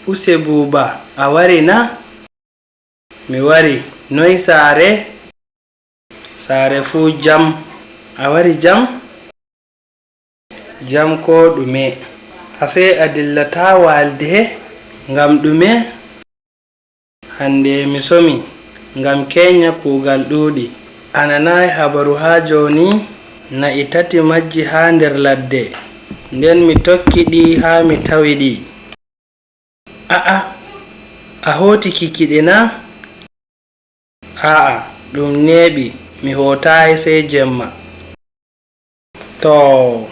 Use Buuba, a wari na? Mi wari. Noy saare? Saare fu jam. A wari jam? Jam ko ɗume? Ase a dillata walde ngam ɗume? Hande mi somi ngam kenya kuugal ɗuuɗi. Ananai habaru ha joni na'i tati majji ha nder ladde. Nden mi tokkiɗi ha mi tawiɗi. A hoti kikiɗe na? Ɗum neɓi. Mi hotayi sai jemma. To